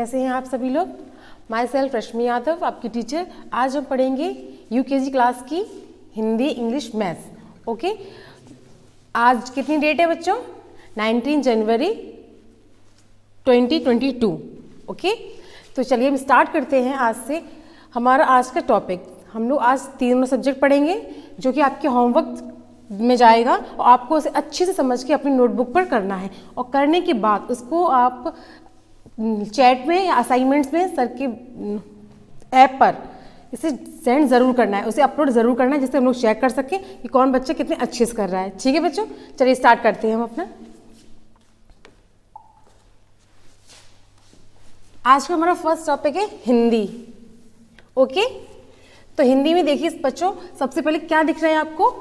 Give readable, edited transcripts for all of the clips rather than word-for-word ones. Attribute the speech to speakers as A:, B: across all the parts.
A: कैसे हैं आप सभी लोग। माई सेल्फ रश्मि यादव, आपकी टीचर। आज हम पढ़ेंगे यूकेजी क्लास की हिंदी, इंग्लिश, मैथ्स। ओके, आज कितनी डेट है बच्चों? 19 जनवरी 2022। ओके, तो चलिए हम स्टार्ट करते हैं आज से। हमारा आज का टॉपिक, हम लोग आज तीनों सब्जेक्ट पढ़ेंगे जो कि आपके होमवर्क में जाएगा और आपको उसे अच्छे से समझ के अपनी नोटबुक पर करना है। और करने के बाद उसको आप चैट में या असाइनमेंट्स में सर के ऐप पर इसे सेंड ज़रूर करना है, उसे अपलोड ज़रूर करना है, जिससे हम लोग चेक कर सकें कि कौन बच्चा कितने अच्छे से कर रहा है। ठीक है बच्चों, चलिए स्टार्ट करते हैं हम अपना। आज का हमारा फर्स्ट टॉपिक है हिंदी। ओके, तो हिंदी में देखिए बच्चों, सबसे पहले क्या दिख रहा है आपको?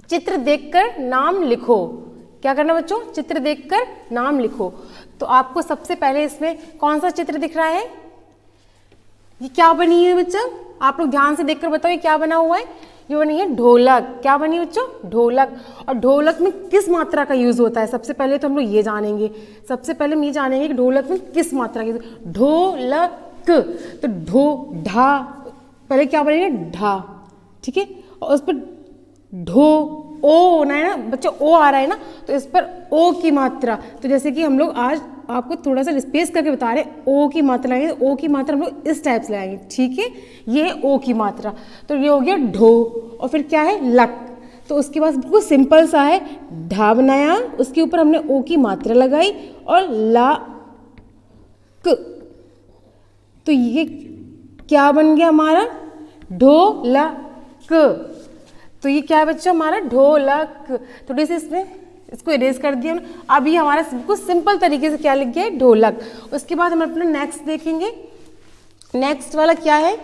A: चित्र देखकर नाम लिखो। क्या करना बच्चों? चित्र देखकर नाम लिखो। तो आपको सबसे पहले इसमें कौन सा चित्र दिख रहा है? ये क्या बनी है बच्चों? आप लोग ध्यान से देखकर बताओ, ये क्या बना हुआ है? ये बनी है ढोलक। क्या बनी है बच्चों? ढोलक। और ढोलक में किस मात्रा का यूज होता है? सबसे पहले तो हम लोग ये जानेंगे। सबसे पहले हम ये जानेंगे कि ढोलक में किस मात्रा का यूज। ढोलक, तो ढो ढा, पहले क्या बनेगा? ढा। ठीक है, और उस पर ढो ओ होना है ना बच्चों, ओ आ रहा है ना, तो इस पर ओ की मात्रा। तो जैसे कि हम लोग आज आपको थोड़ा सा स्पेस करके बता रहे हैं, ओ की मात्रा लगाएंगे। तो ओ की मात्रा हम लोग इस टाइप से लगाएंगे। ठीक है, ये है ओ की मात्रा। तो ये हो गया ढो। और फिर क्या है? लक। तो उसके बाद बिल्कुल सिंपल सा है, ढा बनाया, उसके ऊपर हमने ओ की मात्रा लगाई और ला क। तो ये क्या बन गया हमारा? ढोलक। तो ये क्या है बच्चों? हमारा ढोलक। थोड़ी सी इसमें इसको इरेज कर दिया। अब ये हमारा बिल्कुल सिंपल तरीके से क्या लिख गया है? ढोलक। उसके बाद हम अपना नेक्स्ट देखेंगे। नेक्स्ट वाला क्या है?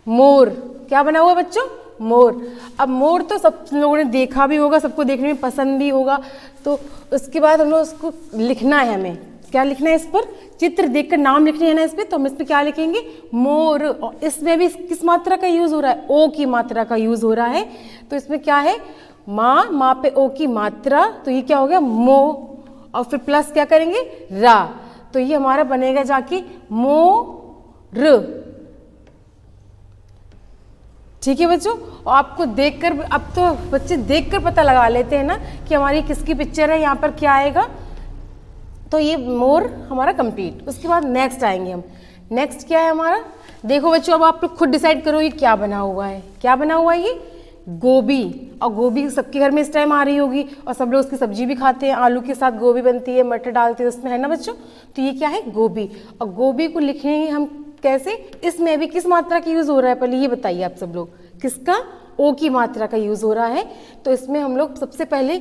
A: मोर। क्या बना हुआ बच्चों? मोर। अब मोर तो सब लोगों ने देखा भी होगा, सबको देखने में पसंद भी होगा। तो उसके बाद हम लोग उसको लिखना है, हमें क्या लिखना है इस पर? चित्र देखकर नाम लिखने है ना इस पर। तो हम इस पर क्या लिखेंगे? मोर। और इसमें भी किस मात्रा का यूज हो रहा है? ओ की मात्रा का यूज हो रहा है। तो इसमें क्या है? माँ, माँ पे ओ की मात्रा, तो ये क्या हो गया? मो। और फिर प्लस क्या करेंगे? रा। तो ये हमारा बनेगा जाके मोर। ठीक है बच्चों, और आपको देखकर, अब तो बच्चे देखकर पता लगा लेते हैं ना कि हमारी किसकी पिक्चर है, यहाँ पर क्या आएगा। तो ये मोर हमारा कंप्लीट। उसके बाद नेक्स्ट आएंगे हम। नेक्स्ट क्या है हमारा? देखो बच्चों, अब आप लोग खुद डिसाइड करो ये क्या बना हुआ है। क्या बना हुआ है? ये गोभी। और गोभी सबके घर में इस टाइम आ रही होगी, और सब लोग उसकी सब्जी भी खाते हैं। आलू के साथ गोभी बनती है, मटर डालते हैं उसमें, है ना बच्चों। तो ये क्या है? गोभी। और गोभी को लिखेंगे हम कैसे? इसमें भी किस मात्रा का यूज हो रहा है? पहले ये बताइए आप सब लोग, किसका? ओ की मात्रा का यूज हो रहा है। तो इसमें हम लोग सबसे पहले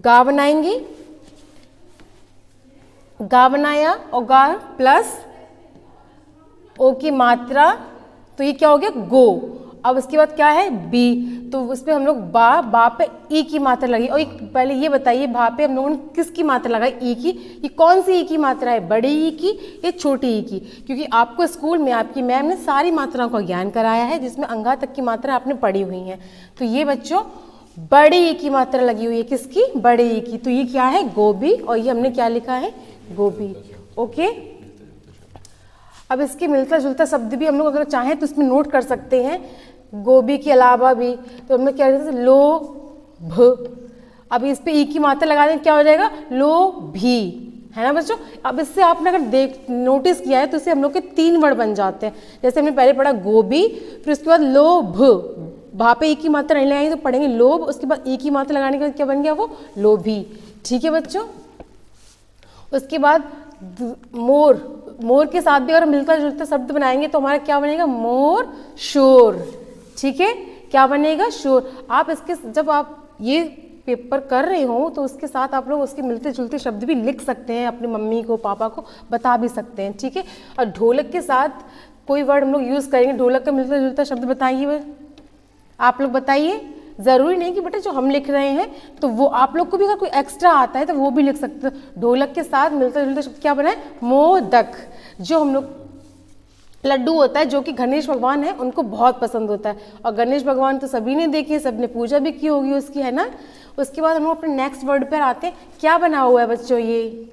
A: गा बनाएंगे। गा बनाया और गा प्लस ओ की मात्रा, तो ये क्या हो गया? गो। अब उसके बाद क्या है? बी। तो उसमें हम लोग बा पे ई की मात्रा लगी। और पहले ये बताइए, भा पे हम लोगों ने किसकी मात्रा लगाई? ई की। ये कौन सी ई की मात्रा है? बड़ी ई की या छोटी ई की? क्योंकि आपको स्कूल में आपकी मैम ने सारी मात्राओं का ज्ञान कराया है, जिसमें अंगा तक की मात्रा आपने पढ़ी हुई है। तो ये बच्चों बड़ी ई की मात्रा लगी हुई है। किसकी? बड़ी ई की। तो ये क्या है? गोभी। और ये हमने क्या लिखा है? गोभी। ओके, अब इसके मिलता जुलता शब्द भी हम लोग अगर चाहें तो इसमें नोट कर सकते हैं, गोभी के अलावा भी। तो हमने क्या लिखा? लोभ। अब इस पे ई की मात्रा लगा दें, क्या हो जाएगा? लोभी, है ना बच्चों। अब इससे आपने अगर नोटिस किया है तो इससे हम लोग के 3 वर्ड बन जाते हैं। जैसे हमने पहले पढ़ा गोभी, फिर उसके बाद लोभ। वहाँ पे ई की मात्रा नहीं लगाएंगे तो पढ़ेंगे लोभ। उसके बाद ई की मात्रा लगाने के बाद क्या बन गया? वो लोभी। ठीक है बच्चों। उसके बाद मोर। मोर के साथ भी अगर मिलता जुलता शब्द बनाएंगे तो हमारा क्या बनेगा? मोर शोर। ठीक है, क्या बनेगा? शोर। आप इसके जब आप ये पेपर कर रहे हो तो उसके साथ आप लोग उसके मिलते जुलते शब्द भी लिख सकते हैं, अपनी मम्मी को, पापा को बता भी सकते हैं। ठीक है, और ढोलक के साथ कोई वर्ड हम लोग यूज़ करेंगे, ढोलक का मिलता जुलता शब्द बताइए, आप लोग बताइए। ज़रूरी नहीं कि बेटा जो हम लिख रहे हैं तो वो आप लोग को भी अगर कोई एक्स्ट्रा आता है तो वो भी लिख सकते हो। ढोलक के साथ मिलता जुलता शब्द क्या बना है? मोदक। जो हम लोग लड्डू होता है, जो कि गणेश भगवान है उनको बहुत पसंद होता है। और गणेश भगवान तो सभी ने देखे, सबने पूजा भी की होगी उसकी, है ना। उसके बाद हम लोग अपने नेक्स्ट वर्ड पर आते हैं। क्या बना हुआ है बच्चों? ये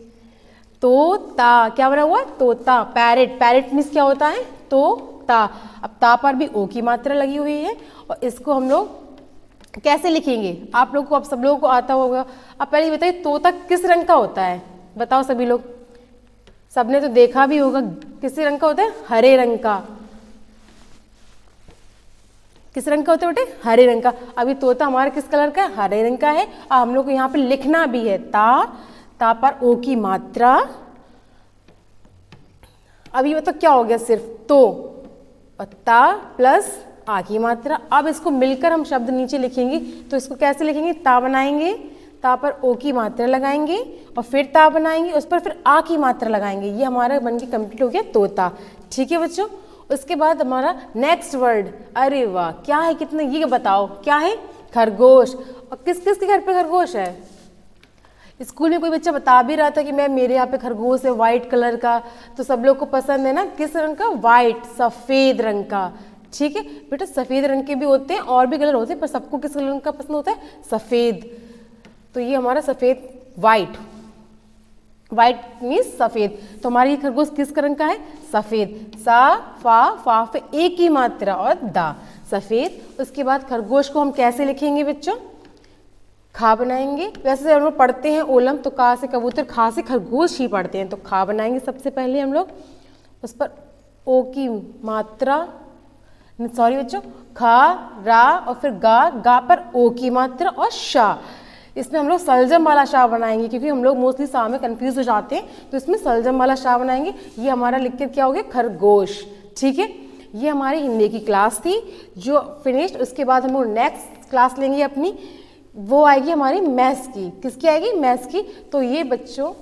A: तोता, क्या बना हुआ है? तोता। पैरेट, पैरेट मीन्स क्या होता है? तोता। अब ता पर भी ओ की मात्रा लगी हुई है और इसको हम लोग कैसे लिखेंगे? आप लोग को, अब सब लोगों को आता होगा। अब पहले ये बताइए तोता किस रंग का होता है? बताओ सभी लोग, सबने तो देखा भी होगा। किस रंग का होता है? हरे रंग का। किस रंग का होता है बेटे? हरे रंग का। अभी तोता हमारा किस कलर का है? हरे रंग का है। और हम लोग को यहाँ पे लिखना भी है ता पर ओ की मात्रा। अभी मतलब क्या हो गया? सिर्फ तो और ता प्लस आ की मात्रा। अब इसको मिलकर हम शब्द नीचे लिखेंगे, तो इसको कैसे लिखेंगे? ता बनाएंगे, ता पर ओ की मात्रा लगाएंगे और फिर ता बनाएंगे, उस पर फिर आ की मात्रा लगाएंगे। ये हमारा बन के कंप्लीट हो गया तोता। ठीक है बच्चों। उसके बाद हमारा नेक्स्ट वर्ड, अरे वाह क्या है, कितना, ये बताओ क्या है? खरगोश। और किस किस के घर पे खरगोश है? स्कूल में कोई बच्चा बता भी रहा था कि मैम मेरे यहाँ पे खरगोश है वाइट कलर का, तो सब लोग को पसंद है ना। किस रंग का? वाइट, सफेद रंग का। ठीक है बेटा, सफेद रंग के भी होते हैं और भी कलर होते हैं, पर सबको किस रंग का पसंद होता है? सफेद। तो ये हमारा सफेद, वाइट, वाइट मीन्स सफेद। तो हमारा ये खरगोश किस रंग का है? सफेद। फा पे एक ही मात्रा और दा, सफेद। उसके बाद खरगोश को हम कैसे लिखेंगे बच्चों? खा बनाएंगे। वैसे हम लोग पढ़ते हैं ओलम, तो का से कबूतर, खा से खरगोश ही पढ़ते हैं, तो खा बनाएंगे सबसे पहले हम लोग। उस पर ओ की मात्रा, सॉरी बच्चों, खा, रा और फिर गा पर ओ की मात्रा और शा। इसमें हम लोग सलजम वाला शाह बनाएंगे, क्योंकि हम लोग मोस्टली शाह में कंफ्यूज हो जाते हैं, तो इसमें सलजम वाला शाह बनाएंगे। ये हमारा लिख कर क्या हो गया? खरगोश। ठीक है, ये हमारी हिंदी की क्लास थी जो फिनिश्ड। उसके बाद हम लोग नेक्स्ट क्लास लेंगे अपनी, वो आएगी हमारी मैथ्स की। किसकी आएगी? मैथ्स की। तो ये बच्चों,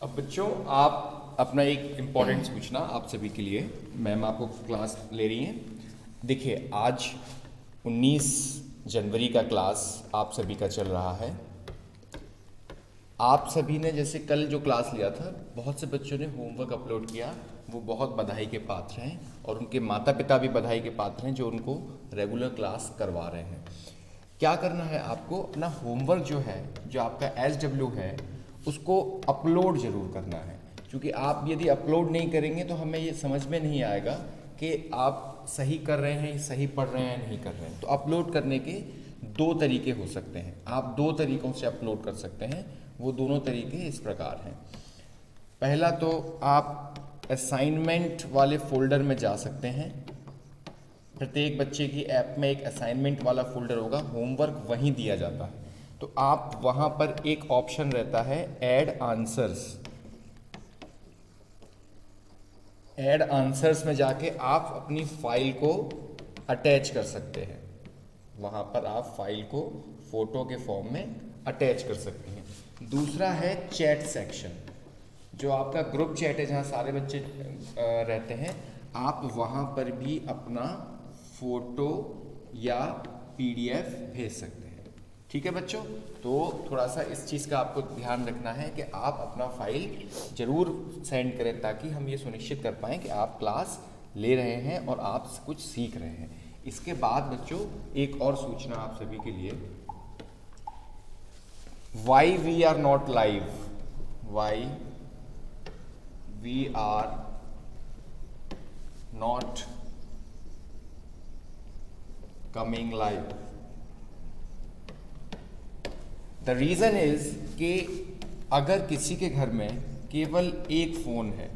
B: अब बच्चों आप अपना एक इम्पॉर्टेंट सूचना आप सभी के लिए, मैम आपको क्लास ले रही हैं। देखिए आज 19 जनवरी का क्लास आप सभी का चल रहा है। आप सभी ने जैसे कल जो क्लास लिया था, बहुत से बच्चों ने होमवर्क अपलोड किया, वो बहुत बधाई के पात्र हैं और उनके माता पिता भी बधाई के पात्र हैं जो उनको रेगुलर क्लास करवा रहे हैं। क्या करना है आपको? अपना होमवर्क जो है, जो आपका SW है, उसको अपलोड जरूर करना है, क्योंकि आप यदि अपलोड नहीं करेंगे तो हमें ये समझ में नहीं आएगा कि आप सही कर रहे हैं, सही पढ़ रहे हैं, नहीं कर रहे हैं। तो अपलोड करने के 2 तरीके हो सकते हैं। आप 2 तरीकों से अपलोड कर सकते हैं। वो दोनों तरीके इस प्रकार हैं। पहला तो आप असाइनमेंट वाले फोल्डर में जा सकते हैं। प्रत्येक बच्चे की ऐप में एक असाइनमेंट वाला फोल्डर होगा, होमवर्क वहीं दिया जाता है। तो आप वहाँ पर एक ऑप्शन रहता है ऐड आंसर्स। ऐड आंसर्स में जाके आप अपनी फाइल को अटैच कर सकते हैं। वहाँ पर आप फाइल को फोटो के फॉर्म में अटैच कर सकते हैं। दूसरा है चैट सेक्शन, जो आपका ग्रुप चैट है जहाँ सारे बच्चे रहते हैं। आप वहाँ पर भी अपना फोटो या PDF भेज सकते हैं। ठीक है बच्चों, तो थोड़ा सा इस चीज़ का आपको ध्यान रखना है कि आप अपना फाइल जरूर सेंड करें, ताकि हम ये सुनिश्चित कर पाएँ कि आप क्लास ले रहे हैं और आप कुछ सीख रहे हैं। इसके बाद बच्चों एक और सूचना आप सभी के लिए, why we are not live, why we are not coming live. The reason is कि अगर किसी के घर में केवल एक फ़ोन है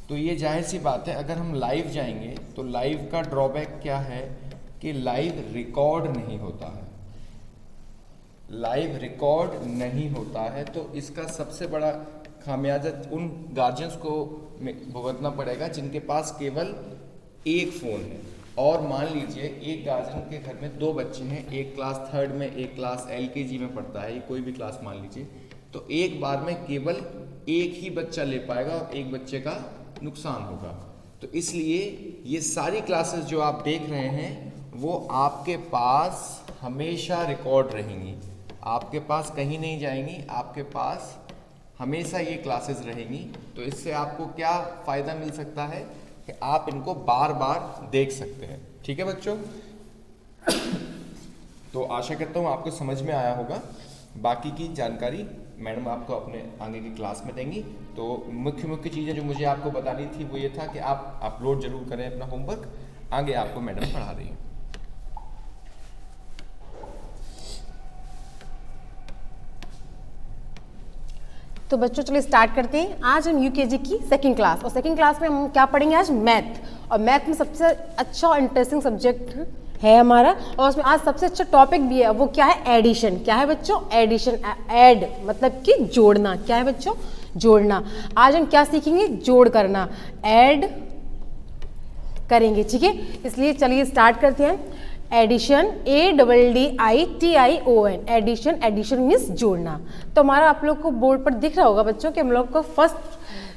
B: तो ये जाहिर सी बात है, अगर हम लाइव जाएंगे तो लाइव का ड्रॉबैक क्या है कि लाइव रिकॉर्ड नहीं होता है। लाइव रिकॉर्ड नहीं होता है, तो इसका सबसे बड़ा खामियाजा उन गार्जियंस को भुगतना पड़ेगा जिनके पास केवल एक फ़ोन है। और मान लीजिए एक गार्जियन के घर में 2 बच्चे हैं, एक क्लास 3rd में, एक क्लास LKG में पढ़ता है, कोई भी क्लास मान लीजिए, तो एक बार में केवल एक ही बच्चा ले पाएगा और एक बच्चे का नुकसान होगा। तो इसलिए ये सारी क्लासेस जो आप देख रहे हैं वो आपके पास हमेशा रिकॉर्ड रहेंगी, आपके पास कहीं नहीं जाएंगी, आपके पास हमेशा ये क्लासेस रहेंगी। तो इससे आपको क्या फ़ायदा मिल सकता है कि आप इनको बार बार देख सकते हैं। ठीक है बच्चों, तो आशा करता हूँ आपको समझ में आया होगा। बाकी की जानकारी मैडम आपको अपने आगे की क्लास में देंगी। तो मुख्य चीज़ें जो मुझे आपको बतानी थी वो ये था कि आप अपलोड जरूर करें अपना होमवर्क, आगे आपको मैडम पढ़ा रही हैं।
A: तो बच्चों चलिए स्टार्ट करते हैं। आज हम यूकेजी की सेकंड क्लास, और सेकंड क्लास में हम क्या पढ़ेंगे आज? मैथ। और मैथ में सबसे अच्छा और इंटरेस्टिंग सब्जेक्ट है हमारा, और उसमें आज सबसे अच्छा टॉपिक भी है, वो क्या है? एडिशन। क्या है बच्चों? एडिशन। ऐड मतलब कि जोड़ना। क्या है बच्चों? जोड़ना। आज हम क्या सीखेंगे? जोड़ करना, ऐड करेंगे, ठीक है। इसलिए चलिए स्टार्ट करते हैं। Addition, ADDITION, addition. Addition means जोड़ना। तो हमारा आप लोग को बोर्ड पर दिख रहा होगा बच्चों कि हम लोग को फर्स्ट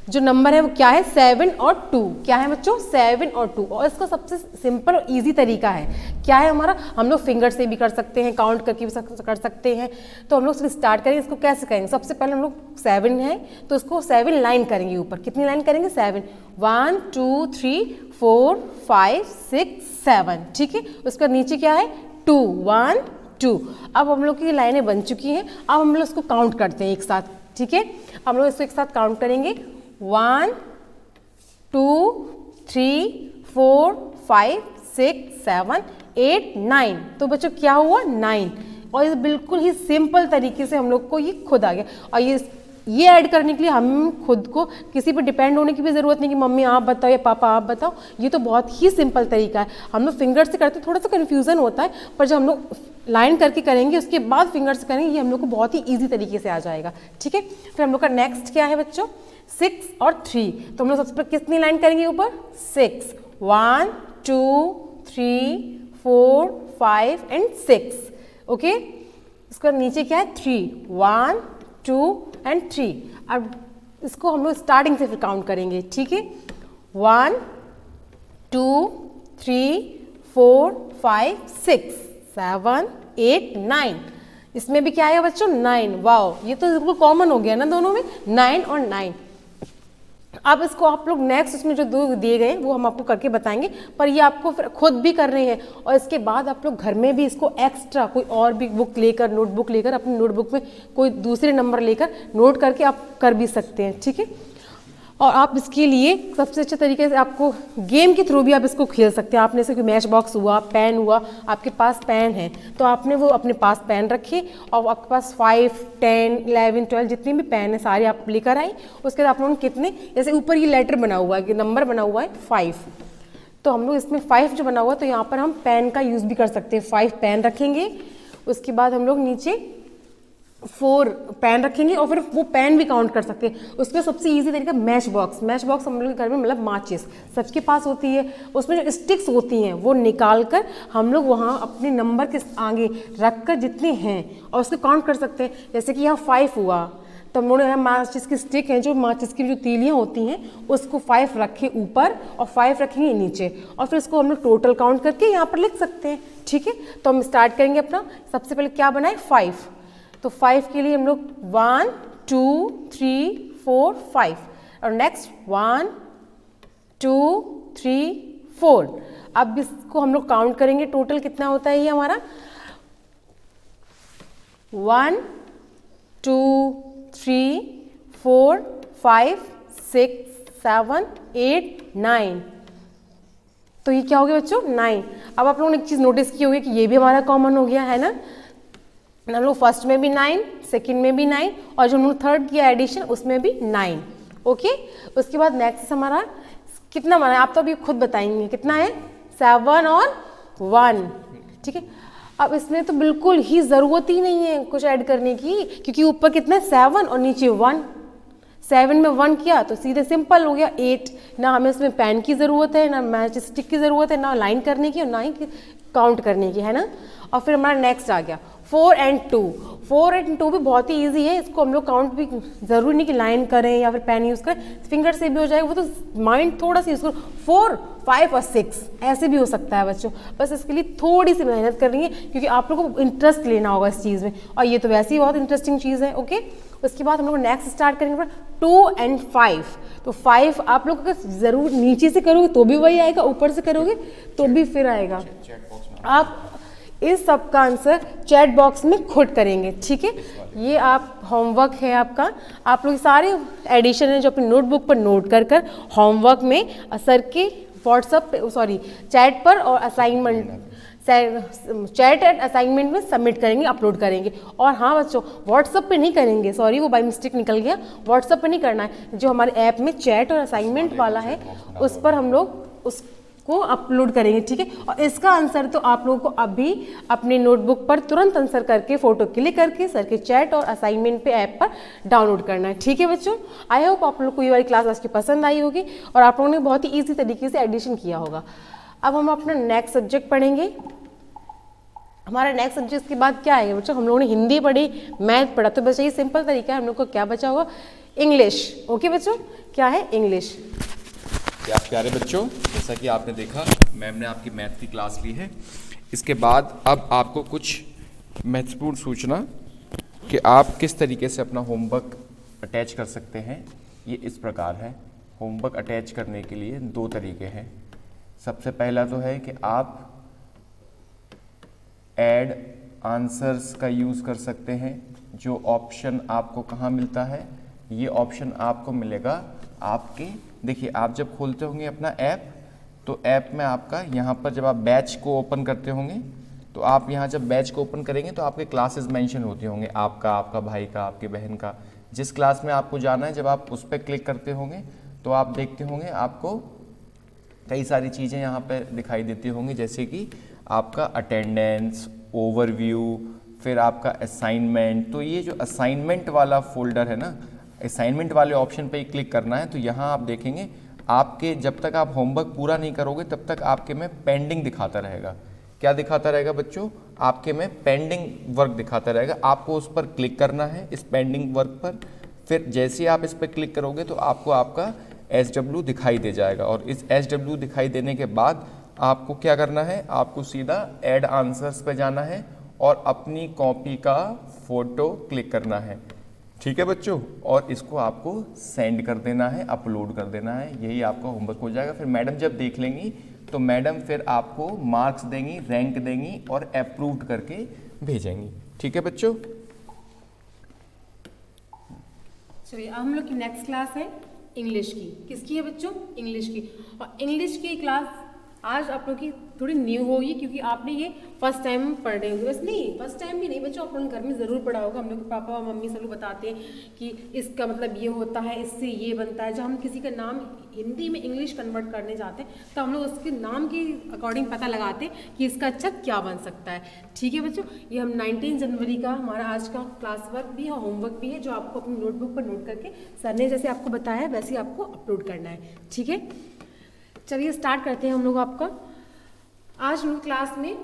A: जो नंबर है वो क्या है? 7 और 2। क्या है बच्चों? 7 और 2। और इसका सबसे सिंपल और इजी तरीका है, क्या है हमारा? हम लोग फिंगर से भी कर सकते हैं, काउंट करके भी कर सकते हैं। तो हम लोग स्टार्ट करेंगे। इसको कैसे करेंगे? सबसे पहले हम लोग 7 है तो इसको 7 लाइन करेंगे ऊपर। कितनी लाइन करेंगे? 7। 1 2 3 4 5 6 7, ठीक है। उसका नीचे क्या है? 2 1 2। अब हम लोग की लाइनें बन चुकी हैं। अब हम लोग इसको काउंट करते हैं एक साथ, ठीक है। हम लोग इसको एक साथ काउंट करेंगे। 1 2 3 4 5 6 7 8 9। तो बच्चों क्या हुआ? 9। और ये बिल्कुल ही सिंपल तरीके से हम लोग को ये खुद आ गया। और ये ऐड करने के लिए हम खुद को किसी पर डिपेंड होने की भी ज़रूरत नहीं कि मम्मी आप बताओ या पापा आप बताओ। ये तो बहुत ही सिंपल तरीका है। हम लोग फिंगर से करते थोड़ा सा कन्फ्यूज़न होता है, पर जब हम लोग लाइन करके करेंगे उसके बाद फिंगर से करेंगे, ये हम लोग को बहुत ही ईजी तरीके से आ जाएगा, ठीक है। फिर हम लोग का नेक्स्ट क्या है बच्चों? 6 और 3। तो हम लोग सबसे पहले कितनी लाइन करेंगे ऊपर? 6। 1 2 3 4 5 एंड 6, ओके। इसका नीचे क्या है? 3 1 2 एंड 3। अब इसको हम लोग स्टार्टिंग से फिर काउंट करेंगे, ठीक है। 1 2 3 4 5 6 7 8 9। इसमें भी क्या है बच्चों? 9। वाओ, ये तो बिल्कुल कॉमन हो गया ना दोनों में, 9 और 9। अब इसको आप लोग नेक्स्ट उसमें जो दो दिए गए वो हम आपको करके बताएंगे, पर ये आपको फिर खुद भी कर रहे हैं। और इसके बाद आप लोग घर में भी इसको एक्स्ट्रा कोई और भी बुक लेकर, नोटबुक लेकर, अपनी नोटबुक में कोई दूसरे नंबर लेकर नोट करके आप कर भी सकते हैं, ठीक है। और आप इसके लिए सबसे अच्छे तरीके से आपको गेम के थ्रू भी आप इसको खेल सकते हैं। आपने से कोई मैच बॉक्स हुआ, पेन हुआ, आपके पास पेन है तो आपने वो अपने पास पेन रखे, और आपके पास 5 10 11 12 जितने भी पेन है सारे आप लेकर आए। उसके बाद आप लोगों ने कितने, जैसे ऊपर ये लेटर बना हुआ है, नंबर बना हुआ है 5, तो हम लोग इसमें 5 जो बना हुआ है तो यहाँ पर हम पेन का यूज़ भी कर सकते हैं। 5 पेन रखेंगे, उसके बाद हम लोग नीचे 4 पेन रखेंगे, और फिर वो पेन भी काउंट कर सकते हैं। उसमें सबसे इजी तरीका मैच बॉक्स। मैच बॉक्स हम लोग के घर में मतलब माचिस सबके पास होती है, उसमें जो स्टिक्स होती हैं वो निकाल कर हम लोग वहाँ अपने नंबर के आगे रख कर जितने हैं और उसको काउंट कर सकते हैं। जैसे कि यहाँ 5 हुआ तो हम लोग यहाँ माचिस की स्टिक है, जो माचिस की जो तीलियाँ होती हैं उसको 5 रखे ऊपर और 5 रखेंगे नीचे, और फिर इसको हम लोग टोटल काउंट करके यहाँ पर लिख सकते हैं, ठीक है। तो हम स्टार्ट करेंगे अपना। सबसे पहले क्या बनाए? 5। तो 5 के लिए हम लोग 1 2 3 4 5, और नेक्स्ट 1 2 3 4। अब इसको हम लोग काउंट करेंगे, टोटल कितना होता है ये हमारा? 1 2 3 4 5 6 7 8 9। तो ये क्या हो गया बच्चों? 9। अब आप लोगों ने एक चीज़ नोटिस की होगी कि ये भी हमारा कॉमन हो गया है ना। हम लोग फर्स्ट में भी 9, सेकंड में भी 9, और जो हम लोग थर्ड किया एडिशन उसमें भी 9, ओके। उसके बाद नेक्स्ट हमारा कितना बना है? आप तो अभी खुद बताएंगे कितना है? 7 और 1, ठीक है। अब इसमें तो बिल्कुल ही ज़रूरत ही नहीं है कुछ ऐड करने की, क्योंकि ऊपर कितना है? 7 और नीचे 1। 7 में 1 किया तो सीधे सिंपल हो गया 8। ना हमें इसमें पेन की ज़रूरत है, ना मैच स्टिक की ज़रूरत है, ना लाइन करने की और ना ही काउंट करने की, है ना। और फिर हमारा नेक्स्ट आ गया 4 and 2। 4 and 2 भी बहुत ही ईजी है, इसको हम लोग काउंट भी ज़रूरी नहीं कि लाइन करें या फिर पेन यूज़ करें, फिंगर से भी हो जाएगा। वो तो माइंड थोड़ा सा यूज़ करो। 4 5 और 6 ऐसे भी हो सकता है बच्चों, बस इसके लिए थोड़ी सी मेहनत करनी है, क्योंकि आप लोगों को इंटरेस्ट लेना होगा इस चीज़ में, और ये तो वैसे ही बहुत इंटरेस्टिंग चीज़ है, ओके। उसके बाद हम लोग नेक्स्ट स्टार्ट करेंगे 2 and 5। तो 5 आप लोग अगर ज़रूर नीचे से करोगे तो भी वही आएगा, ऊपर से करोगे तो भी फिर आएगा। आप इस सब का आंसर चैट बॉक्स में खुद करेंगे, ठीक है। ये आप होमवर्क है आपका, आप लोग सारे एडिशन है जो अपनी नोटबुक पर नोट कर कर होमवर्क में सर के व्हाट्सएप पे, सॉरी चैट पर और असाइनमेंट चैट एंड असाइनमेंट में सबमिट करेंगे, अपलोड करेंगे। और हाँ बच्चों, व्हाट्सएप पे नहीं करेंगे, सॉरी वो बाय मिस्टेक निकल गया, व्हाट्सएप पे नहीं करना है। जो हमारे ऐप में चैट और असाइनमेंट वाला है उस पर हम लोग उसको अपलोड करेंगे, ठीक है। और इसका आंसर तो आप लोगों को अभी अपने नोटबुक पर तुरंत आंसर करके फोटो क्लिक करके सर के चैट और असाइनमेंट पे ऐप पर डाउनलोड करना है, ठीक है बच्चों। आई होप आप लोग को ये वाली क्लास आज की पसंद आई होगी और आप लोगों ने बहुत ही ईजी तरीके से एडिशन किया होगा। अब हम अपना नेक्स्ट सब्जेक्ट पढ़ेंगे। हमारा नेक्स्ट सब्जेक्ट के बाद क्या आएगा बच्चों, हम लोगों ने हिंदी पढ़ी, मैथ पढ़ा, तो बच्चा ये सिंपल तरीका है, हम लोग को क्या बचा होगा, इंग्लिश। ओके बच्चों, क्या है, इंग्लिश।
B: क्या प्यारे बच्चों, जैसा कि आपने देखा मैम ने आपकी मैथ की क्लास ली है। इसके बाद अब आपको कुछ महत्वपूर्ण सूचना कि आप किस तरीके से अपना होमवर्क अटैच कर सकते हैं, ये इस प्रकार है। होमवर्क अटैच करने के लिए 2 तरीके हैं। सबसे पहला तो है कि आप ऐड आंसर्स का यूज़ कर सकते हैं। जो ऑप्शन आपको कहाँ मिलता है, ये ऑप्शन आपको मिलेगा आपके, देखिए आप जब खोलते होंगे अपना ऐप, तो ऐप में आपका यहाँ पर जब आप बैच को ओपन करते होंगे तो आप यहाँ जब बैच को ओपन करेंगे तो आपके क्लासेस मेंशन होते होंगे, आपका, आपका भाई का, आपके बहन का, जिस क्लास में आपको जाना है। जब आप उस पर क्लिक करते होंगे तो आप देखते होंगे आपको कई सारी चीज़ें यहाँ पर दिखाई देती होंगी, जैसे कि आपका अटेंडेंस, ओवरव्यू, फिर आपका असाइनमेंट। तो ये जो असाइनमेंट वाला फोल्डर है ना, असाइनमेंट वाले ऑप्शन पे ही क्लिक करना है। तो यहाँ आप देखेंगे आपके जब तक आप होमवर्क पूरा नहीं करोगे तब तक आपके में पेंडिंग दिखाता रहेगा। क्या दिखाता रहेगा बच्चों, आपके में पेंडिंग वर्क दिखाता रहेगा। आपको उस पर क्लिक करना है, इस पेंडिंग वर्क पर। फिर जैसे ही आप इस पर क्लिक करोगे तो आपको आपका SW दिखाई दे जाएगा, और इस SW दिखाई देने के बाद आपको क्या करना है, आपको सीधा ऐड आंसर्स पे जाना है और अपनी कॉपी का फोटो क्लिक करना है, ठीक है बच्चों। और इसको आपको सेंड कर देना है, अपलोड कर देना है, यही आपका होमवर्क हो जाएगा। फिर मैडम जब देख लेंगी तो मैडम फिर आपको मार्क्स देंगी, रैंक देंगी और अप्रूव्ड करके भेजेंगी, ठीक है बच्चों।
A: चलिए हम लोग की नेक्स्ट क्लास है इंग्लिश की। किसकी है बच्चों, इंग्लिश की। और इंग्लिश की क्लास आज आप लोग की थोड़ी न्यू होगी क्योंकि आपने ये फर्स्ट टाइम पढ़ रहे होंगे। बस नहीं, फर्स्ट टाइम भी नहीं बच्चों, आप लोगों घर में ज़रूर पढ़ा होगा। हम लोग के पापा और मम्मी सब लोग बताते हैं कि इसका मतलब ये होता है, इससे ये बनता है। जब हम किसी का नाम हिंदी में इंग्लिश कन्वर्ट करने जाते हैं तो हम लोग उसके नाम के अकॉर्डिंग पता लगाते हैं कि इसका अच्छा क्या बन सकता है, ठीक है बच्चों। ये हम 19 जनवरी का हमारा आज का क्लास वर्क भी है, होमवर्क भी है, जो आपको अपनी नोटबुक पर नोट करके सर ने जैसे आपको बताया है वैसे आपको अपलोड करना है, ठीक है। चलिए स्टार्ट करते हैं हम लोग आपका। आज हम क्लास में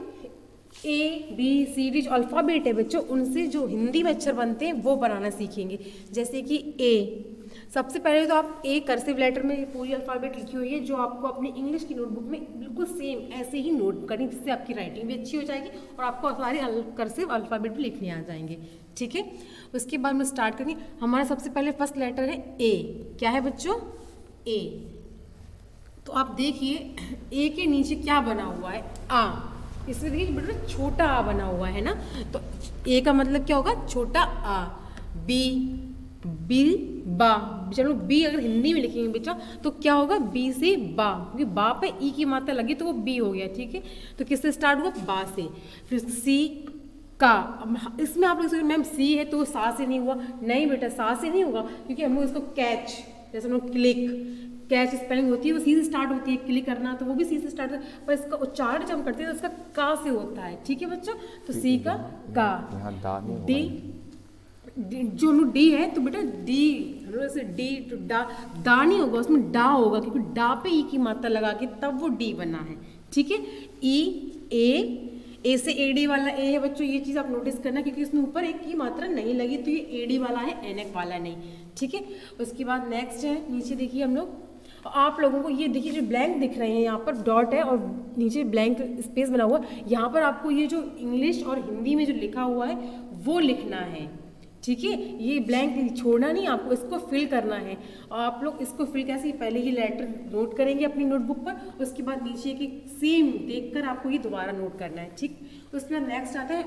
A: ABCD जो अल्फ़ाबेट है बच्चों, उनसे जो हिंदी में अक्षर बनते हैं वो बनाना सीखेंगे। जैसे कि A, सबसे पहले तो आप A कर्सिव लेटर में पूरी अल्फ़ाबेट लिखी हुई है, जो आपको अपनी इंग्लिश की नोटबुक में बिल्कुल सेम ऐसे ही नोट करनी, जिससे आपकी राइटिंग भी अच्छी हो जाएगी और आपको सारे कर्सिव अल्फ़ाबेट भी लिखने आ जाएंगे, ठीक है। उसके बाद में स्टार्ट करेंगे। हमारा सबसे पहले फर्स्ट लेटर है A। क्या है बच्चों, A। तो आप देखिए ए के नीचे क्या बना हुआ है, आ। इसमें देखिए बेटा छोटा आ बना हुआ है ना, तो ए का मतलब क्या होगा, छोटा आ। बी, बी बा, चलो बी अगर हिंदी में लिखेंगे बेटा तो क्या होगा, बी से बा, क्योंकि बा पे ई की मात्रा लगी तो वो बी हो गया, ठीक है। तो किससे स्टार्ट हुआ, बा से। फिर सी का, इसमें आप लोग मैम सी है तो सा से नहीं हुआ, नहीं बेटा सा से नहीं होगा, क्योंकि हम लोग इसको कैच, जैसे हम लोग क्लिक, कैच स्पेलिंग होती है वो सी से स्टार्ट होती है, क्लिक करना तो वो भी सी से स्टार्ट होता है, पर इसका उच्चारण जब हम करते हैं तो इसका का से होता है, ठीक है बच्चों। तो सी का का, डी, जो हम लोग डी है तो बेटा डी, हम लोग ऐसे डी तो दा नहीं होगा, उसमें डा होगा, क्योंकि डा पे ई की मात्रा लगा के तब वो डी बना है, ठीक है। ई, ए से एडी वाला ए है बच्चों, ये चीज़ आप नोटिस करना, क्योंकि इसमें ऊपर एक की मात्रा नहीं लगी तो ये एडी वाला है, एनएक वाला नहीं, ठीक है। उसके बाद नेक्स्ट है, नीचे देखिए हम लोग, आप लोगों को ये देखिए जो ब्लैंक दिख रहे हैं, यहाँ पर डॉट है और नीचे ब्लैंक स्पेस बना हुआ, यहाँ पर आपको ये जो इंग्लिश और हिंदी में जो लिखा हुआ है वो लिखना है, ठीक है। ये ब्लैंक छोड़ना नहीं, आपको इसको फिल करना है। और आप लोग इसको फिल कैसे, पहले ये लेटर नोट करेंगे अपनी नोटबुक पर, उसके बाद नीचे की सेम देखकर आपको ये दोबारा नोट करना है, ठीक। तो उसके बाद नेक्स्ट आता है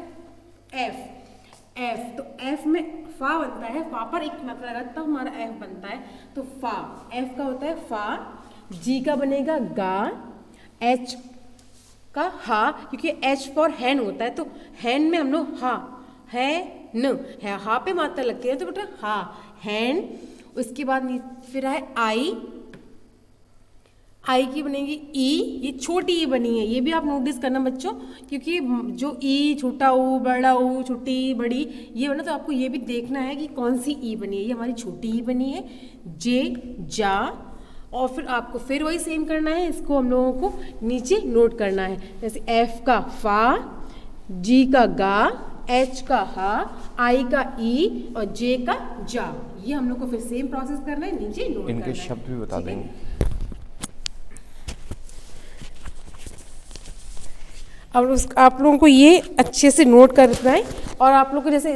A: एफ। एफ तो एफ में फा बनता है, फा पर एक मात्रा लगा तब हमारा एफ बनता है। तो फा, एफ का होता है फा, जी का बनेगा गा, एच का हा, क्योंकि एच फॉर हैन होता है, तो हैन में हम लोग हा है न है, हा पे मात्रा लगती है तो बेटा हा हैन। उसके बाद फिर है आई, आई की बनेगी ई, ये छोटी ई बनी है, ये भी आप नोटिस करना बच्चों, क्योंकि जो ई छोटा ऊ बड़ा ऊ छोटी बड़ी ये बना, तो आपको ये भी देखना है कि कौन सी ई बनी है। ये हमारी छोटी ई बनी है, जे जा, और फिर आपको फिर वही सेम करना है, इसको हम लोगों को नीचे नोट करना है। जैसे एफ का फा, जी का गा, एच का हा, आई का ई और जे का जा, ये हम लोग को फिर सेम प्रोसेस करना है, नीचे नोट
B: इनके
A: करना है।
B: शब्द भी बता देंगे।
A: अब आप लोगों को ये अच्छे से नोट करना है, और आप लोग को जैसे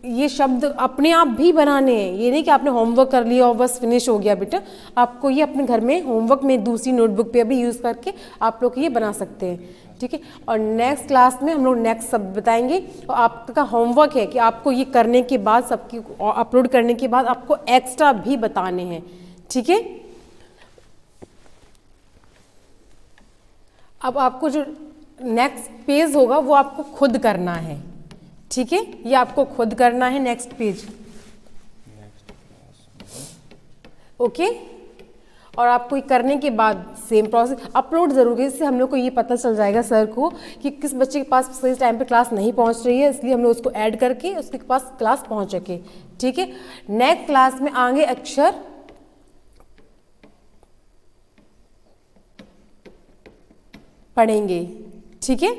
A: ये शब्द अपने आप भी बनाने हैं, ये नहीं कि आपने होमवर्क कर लिया और बस फिनिश हो गया बेटा। आपको ये अपने घर में होमवर्क में दूसरी नोटबुक पे भी यूज़ करके आप लोग ये बना सकते हैं, ठीक है। और नेक्स्ट क्लास में हम लोग नेक्स्ट शब्द बताएंगे, और आपका होमवर्क है कि आपको ये करने के बाद सबकी अपलोड करने के बाद आपको एक्स्ट्रा भी बताने हैं, ठीक है। अब आपको जो नेक्स्ट पेज होगा वो आपको खुद करना है, ठीक है, ये आपको खुद करना है नेक्स्ट पेज, ओके। और आपको ये करने के बाद सेम प्रोसेस अपलोड जरूर है, इससे हम लोग को ये पता चल जाएगा सर को कि किस बच्चे के पास सही टाइम पे क्लास नहीं पहुंच रही है, इसलिए हम लोग उसको ऐड करके उसके पास क्लास पहुंच सके, ठीक है। नेक्स्ट क्लास में आगे अक्षर पढ़ेंगे, ठीक है।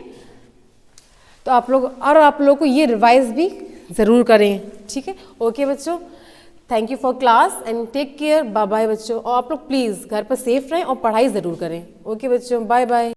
A: तो आप लोग को ये रिवाइज भी ज़रूर करें, ठीक है। ओके बच्चों, thank you for class and take care, bye bye बच्चों। और आप लोग प्लीज़ घर पर सेफ रहें और पढ़ाई ज़रूर करें। ओके बच्चों, बाय बाय।